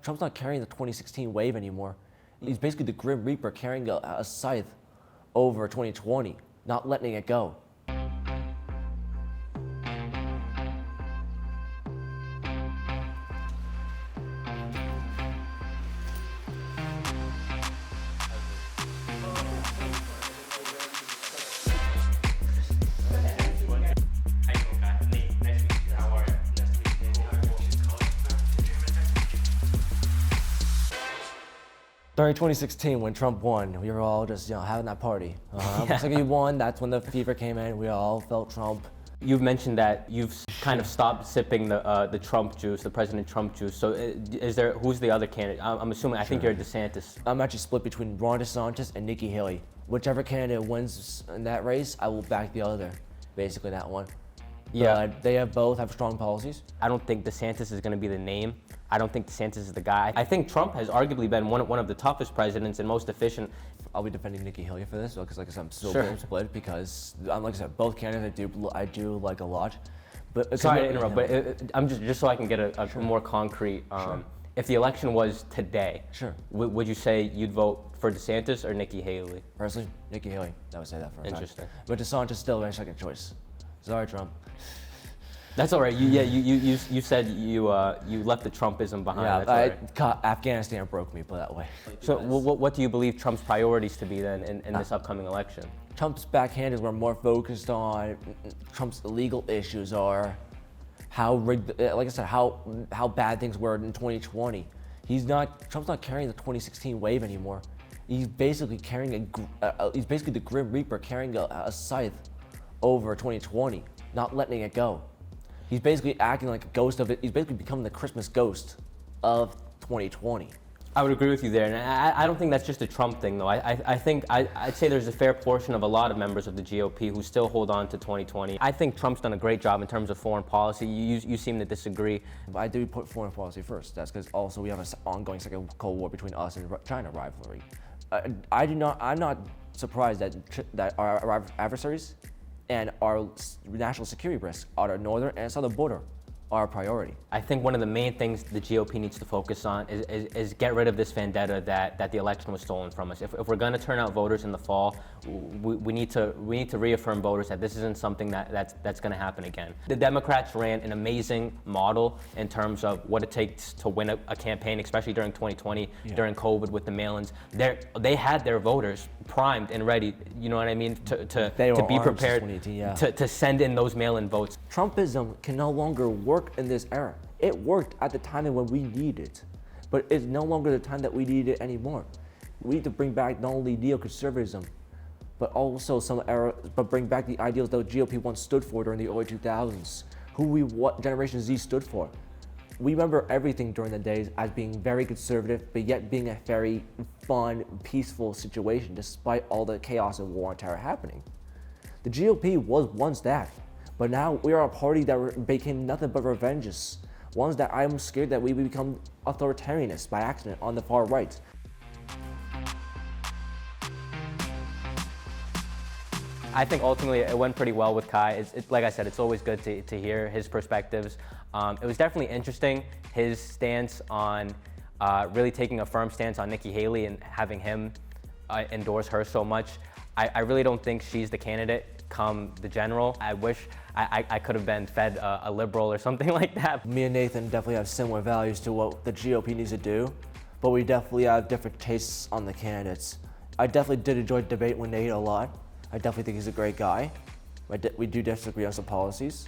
Trump's not carrying the 2016 wave anymore. He's basically the Grim Reaper carrying a scythe over 2020, not letting it go. During 2016, when Trump won, we were all just having that party. Once he won, that's when the fever came in. We all felt Trump. You've mentioned that you've kind of stopped sipping the Trump juice, the President Trump juice. So who's the other candidate? I'm assuming, I think you're DeSantis. I'm actually split between Ron DeSantis and Nikki Haley. Whichever candidate wins in that race, I will back the other. Basically that one. Yeah. They both have strong policies. I don't think DeSantis is going to be the name. I don't think DeSantis is the guy. I think Trump has arguably been one of the toughest presidents and most efficient. I'll be defending Nikki Haley for this because, like I said, I'm still Sure. split because, like I said, both candidates I do like a lot. But sorry to interrupt, but I'm just so I can get a Sure. more concrete. Sure. If the election was today, Sure. Would you say you'd vote for DeSantis or Nikki Haley? Personally, Nikki Haley. I would say that for a Interesting. time. But DeSantis still my second choice. Sorry, Trump. That's all right. You said you left the Trumpism behind. Yeah, That's all right. Afghanistan broke me, put it that way. So what do you believe Trump's priorities to be then in this upcoming election? Trump's backhanders were more focused on Trump's legal issues or how rigged, like I said, how bad things were in 2020. Trump's not carrying the 2016 wave anymore. He's basically carrying he's basically the Grim Reaper carrying a scythe over 2020, not letting it go. He's basically acting like a ghost of it. He's basically becoming the Christmas ghost of 2020. I would agree with you there, and I don't think that's just a Trump thing, though. I think I'd say there's a fair portion of a lot of members of the GOP who still hold on to 2020. I think Trump's done a great job in terms of foreign policy. You seem to disagree. I do put foreign policy first. That's because also we have an ongoing second Cold War between us and China rivalry. I'm not surprised that our adversaries and our national security risks on our northern and southern border are a priority. I think one of the main things the GOP needs to focus on is get rid of this vendetta that the election was stolen from us. If we're going to turn out voters in the fall, we need to reaffirm voters that this isn't something that's going to happen again. The Democrats ran an amazing model in terms of what it takes to win a campaign, especially during 2020, during COVID with the mail-ins. They had their voters primed and ready, you know what I mean, to be prepared to send in those mail-in votes. Trumpism can no longer work in this era. It worked at the time when we needed it, but it's no longer the time that we need it anymore. We need to bring back not only neoconservatism, but also but bring back the ideals that the GOP once stood for during the early 2000s, what Generation Z stood for. We remember everything during the days as being very conservative, but yet being a very fun, peaceful situation despite all the chaos and war and terror happening. The GOP was once that, but now we are a party that became nothing but revenges. Ones that I'm scared that we become authoritarianists by accident on the far right. I think ultimately it went pretty well with Kai. Like I said, it's always good to hear his perspectives. It was definitely interesting, his stance on really taking a firm stance on Nikki Haley and having him endorse her so much. I really don't think she's the candidate come the general. I wish I could have been fed a liberal or something like that. Me and Nathan definitely have similar values to what the GOP needs to do, but we definitely have different tastes on the candidates. I definitely did enjoy debate with Nate a lot. I definitely think he's a great guy. We do disagree on some policies,